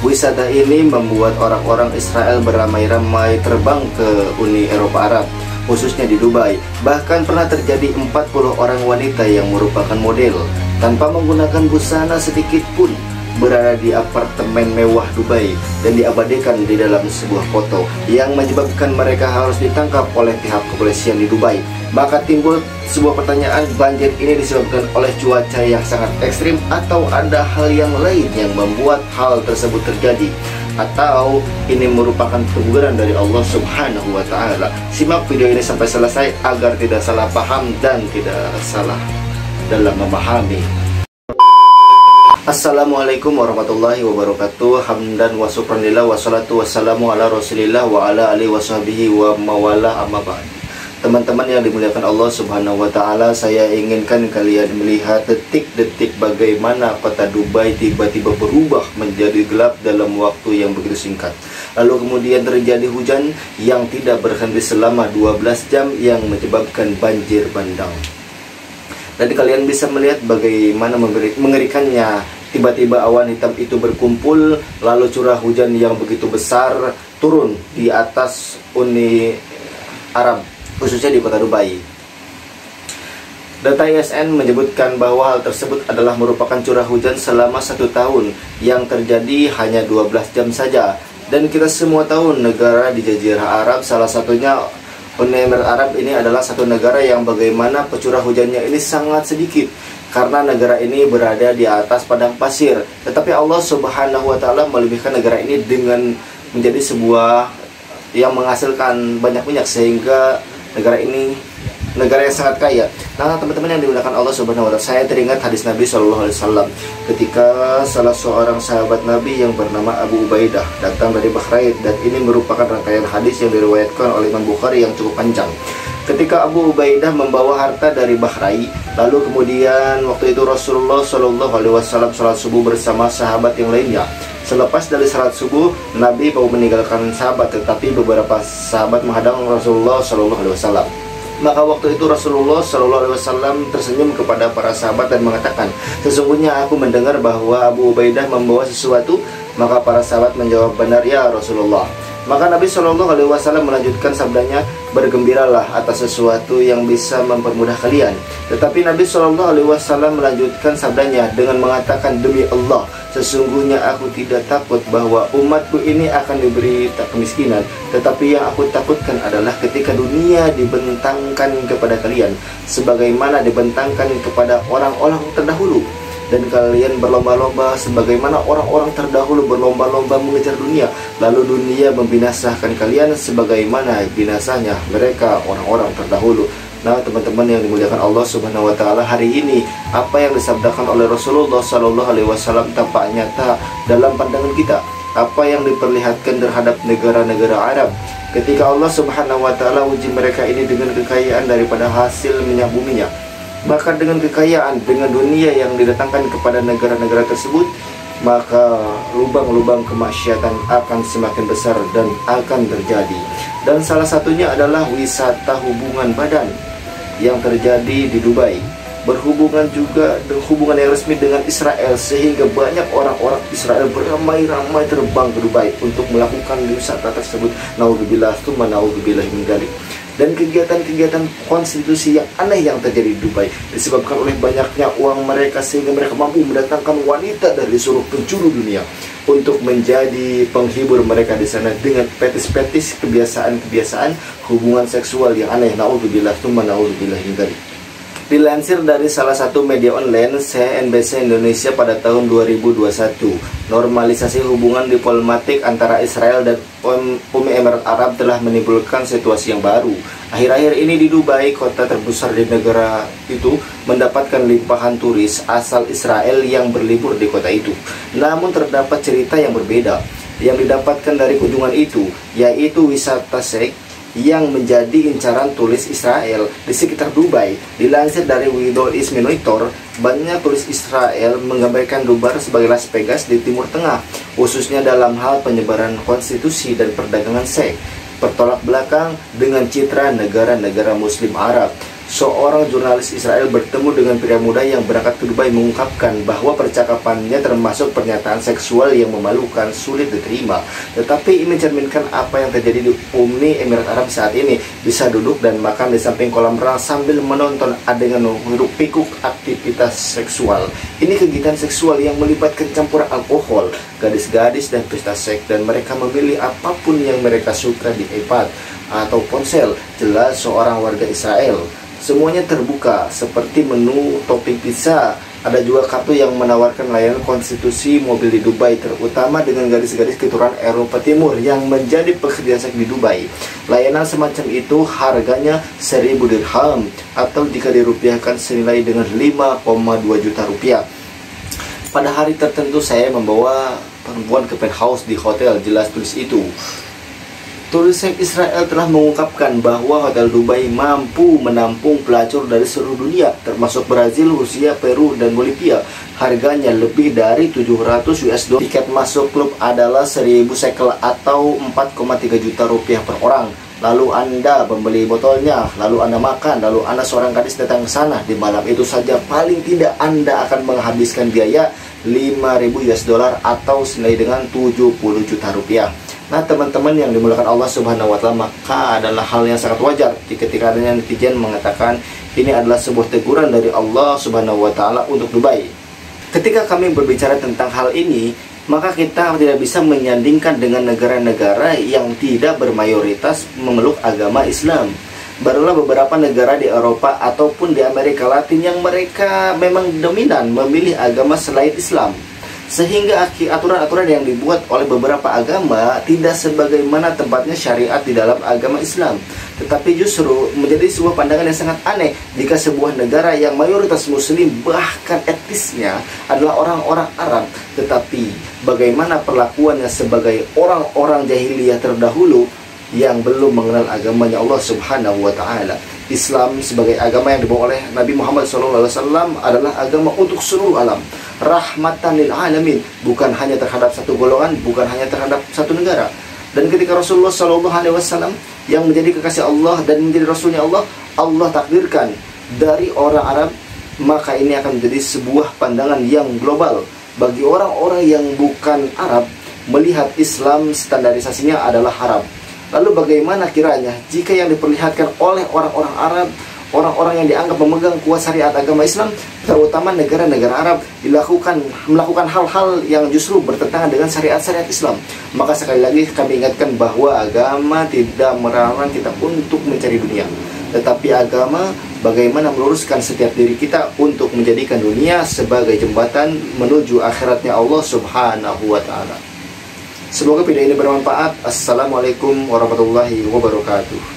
Wisata ini membuat orang-orang Israel beramai-ramai terbang ke Uni Eropa Arab, khususnya di Dubai. Bahkan pernah terjadi 40 orang wanita yang merupakan model tanpa menggunakan busana sedikit pun berada di apartemen mewah Dubai dan diabadikan di dalam sebuah foto yang menyebabkan mereka harus ditangkap oleh pihak kepolisian di Dubai. Maka timbul sebuah pertanyaan, banjir ini disebabkan oleh cuaca yang sangat ekstrim atau ada hal yang lain yang membuat hal tersebut terjadi, atau ini merupakan teguran dari Allah Subhanahu wa Ta'ala? Simak video ini sampai selesai agar tidak salah paham dan tidak salah dalam memahami. Assalamualaikum warahmatullahi wabarakatuh. Hamdan wa syukranillah wassalatu wassalamu ala rasulillah wa ala alihi washabihi wa mawalah, amma ba'd. Teman-teman yang dimuliakan Allah Subhanahu wa Ta'ala, saya inginkan kalian melihat detik-detik bagaimana kota Dubai tiba-tiba berubah menjadi gelap dalam waktu yang begitu singkat. Lalu kemudian terjadi hujan yang tidak berhenti selama 12 jam yang menyebabkan banjir bandang. Dan kalian bisa melihat bagaimana mengerikannya, tiba-tiba awan hitam itu berkumpul, lalu curah hujan yang begitu besar turun di atas Uni Arab, khususnya di kota Dubai. Data ISN menyebutkan bahwa hal tersebut adalah merupakan curah hujan selama 1 tahun yang terjadi hanya 12 jam saja. Dan kita semua tahu negara di Jazirah Arab, salah satunya Uni Emirat Arab ini adalah satu negara yang bagaimana curah hujannya ini sangat sedikit karena negara ini berada di atas padang pasir. Tetapi Allah Subhanahu wa Ta'ala melebihkan negara ini dengan menjadi sebuah yang menghasilkan banyak minyak, sehingga negara ini negara yang sangat kaya. Nah, teman-teman yang dimuliakan Allah Subhanahu wa Ta'ala, saya teringat hadis Nabi Shallallahu Alaihi Wasallam ketika salah seorang sahabat Nabi yang bernama Abu Ubaidah datang dari Bahrain, dan ini merupakan rangkaian hadis yang diriwayatkan oleh Imam Bukhari yang cukup panjang. Ketika Abu Ubaidah membawa harta dari Bahrain, lalu kemudian waktu itu Rasulullah Shallallahu Alaihi Wasallam salat subuh bersama sahabat yang lainnya. Selepas dari salat subuh, Nabi mau meninggalkan sahabat, tetapi beberapa sahabat menghadang Rasulullah Shallallahu Alaihi Wasallam. Maka waktu itu Rasulullah Shallallahu Alaihi Wasallam tersenyum kepada para sahabat dan mengatakan, sesungguhnya aku mendengar bahwa Abu Ubaidah membawa sesuatu. Maka para sahabat menjawab, benar ya Rasulullah. Maka Nabi Shallallahu Alaihi Wasallam melanjutkan sabdanya, bergembiralah atas sesuatu yang bisa mempermudah kalian. Tetapi Nabi Shallallahu Alaihi Wasallam melanjutkan sabdanya dengan mengatakan, demi Allah, sesungguhnya aku tidak takut bahwa umatku ini akan diberi kemiskinan, tetapi yang aku takutkan adalah ketika dunia dibentangkan kepada kalian sebagaimana dibentangkan kepada orang-orang terdahulu, dan kalian berlomba-lomba sebagaimana orang-orang terdahulu berlomba-lomba mengejar dunia, lalu dunia membinasakan kalian sebagaimana binasanya mereka orang-orang terdahulu. Nah, teman-teman yang dimuliakan Allah Subhanahu wa Ta'ala, hari ini apa yang disabdakan oleh Rasulullah Shallallahu Alaihi Wasallam tampak nyata dalam pandangan kita. Apa yang diperlihatkan terhadap negara-negara Arab ketika Allah Subhanahu wa Ta'ala uji mereka ini dengan kekayaan daripada hasil minyak buminya. Maka dengan kekayaan, dengan dunia yang didatangkan kepada negara-negara tersebut, maka lubang-lubang kemaksiatan akan semakin besar dan akan terjadi. Dan salah satunya adalah wisata hubungan badan yang terjadi di Dubai, berhubungan juga dengan hubungan yang resmi dengan Israel, sehingga banyak orang-orang Israel beramai-ramai terbang ke Dubai untuk melakukan wisata tersebut. Naudzubillah tsumma naudzubillah min dzalik. Dan kegiatan-kegiatan konstitusi yang aneh yang terjadi di Dubai disebabkan oleh banyaknya uang mereka, sehingga mereka mampu mendatangkan wanita dari seluruh penjuru dunia untuk menjadi penghibur mereka di sana dengan petis-petis kebiasaan-kebiasaan hubungan seksual yang aneh. Naudzubillah tsumma naudzubillah min dzalik. Dilansir dari salah satu media online CNBC Indonesia pada tahun 2021, normalisasi hubungan diplomatik antara Israel dan Uni Emirat Arab telah menimbulkan situasi yang baru. Akhir-akhir ini di Dubai, kota terbesar di negara itu, mendapatkan limpahan turis asal Israel yang berlibur di kota itu. Namun terdapat cerita yang berbeda yang didapatkan dari kunjungan itu, yaitu wisata seks yang menjadi incaran turis Israel di sekitar Dubai. Dilansir dari Middle East Monitor, banyak turis Israel menggambarkan Dubai sebagai Las Vegas di Timur Tengah, khususnya dalam hal penyebaran konstitusi dan perdagangan seks, bertolak belakang dengan citra negara-negara Muslim Arab. seorang jurnalis Israel bertemu dengan pria muda yang berangkat ke Dubai mengungkapkan bahwa percakapannya termasuk pernyataan seksual yang memalukan, sulit diterima. Tetapi ini mencerminkan apa yang terjadi di Uni Emirat Arab saat ini. Bisa duduk dan makan di samping kolam renang sambil menonton adegan hiruk pikuk aktivitas seksual. Ini kegiatan seksual yang melibatkan campuran alkohol, gadis-gadis dan pesta seks, dan mereka memilih apapun yang mereka suka di iPad atau ponsel. Jelas seorang warga Israel. Semuanya terbuka, seperti menu topping pizza. Ada juga kartu yang menawarkan layanan konstitusi mobil di Dubai, terutama dengan gadis-gadis keturunan Eropa Timur yang menjadi pekerja seks di Dubai. Layanan semacam itu harganya 1.000 dirham, atau jika dirupiahkan senilai dengan 5,2 juta rupiah. Pada hari tertentu saya membawa perempuan ke penthouse di hotel, jelas tulis itu. Tulisan Israel telah mengungkapkan bahwa Hotel Dubai mampu menampung pelacur dari seluruh dunia, termasuk Brazil, Rusia, Peru, dan Bolivia. Harganya lebih dari 700 US dollar. Tiket masuk klub adalah 1.000 shekel atau 4,3 juta rupiah per orang. Lalu Anda membeli botolnya, lalu Anda makan, lalu Anda seorang gadis datang ke sana. Di malam itu saja paling tidak Anda akan menghabiskan biaya 5.000 US dollar atau senilai dengan 70 juta rupiah. Nah, teman-teman yang dimuliakan Allah Subhanahu wa Ta'ala, maka adalah hal yang sangat wajar ketika adanya netizen mengatakan ini adalah sebuah teguran dari Allah Subhanahu wa Ta'ala untuk Dubai. Ketika kami berbicara tentang hal ini, maka kita tidak bisa menyandingkan dengan negara-negara yang tidak bermayoritas memeluk agama Islam. Barulah beberapa negara di Eropa ataupun di Amerika Latin yang mereka memang dominan memilih agama selain Islam. Sehingga aturan-aturan yang dibuat oleh beberapa agama tidak sebagaimana tempatnya syariat di dalam agama Islam. Tetapi justru menjadi sebuah pandangan yang sangat aneh jika sebuah negara yang mayoritas muslim, bahkan etnisnya adalah orang-orang Arab, tetapi bagaimana perlakuannya sebagai orang-orang jahiliyah terdahulu yang belum mengenal agamanya Allah Subhanahu wa Ta'ala. Islam sebagai agama yang dibawa oleh Nabi Muhammad SAW adalah agama untuk seluruh alam, rahmatan lil alamin, bukan hanya terhadap satu golongan, bukan hanya terhadap satu negara. Dan ketika Rasulullah SAW yang menjadi kekasih Allah dan menjadi Rasulnya Allah, Allah takdirkan dari orang Arab, maka ini akan menjadi sebuah pandangan yang global bagi orang-orang yang bukan Arab melihat Islam standarisasinya adalah haram. Lalu bagaimana kiranya jika yang diperlihatkan oleh orang-orang Arab, orang-orang yang dianggap memegang kuat syariat agama Islam, terutama negara-negara Arab, melakukan hal-hal yang justru bertentangan dengan syariat-syariat Islam? Maka sekali lagi kami ingatkan bahwa agama tidak melarang kita untuk mencari dunia, tetapi agama bagaimana meluruskan setiap diri kita untuk menjadikan dunia sebagai jembatan menuju akhiratnya Allah Subhanahu wa Ta'ala. Semoga video ini bermanfaat. Assalamualaikum warahmatullahi wabarakatuh.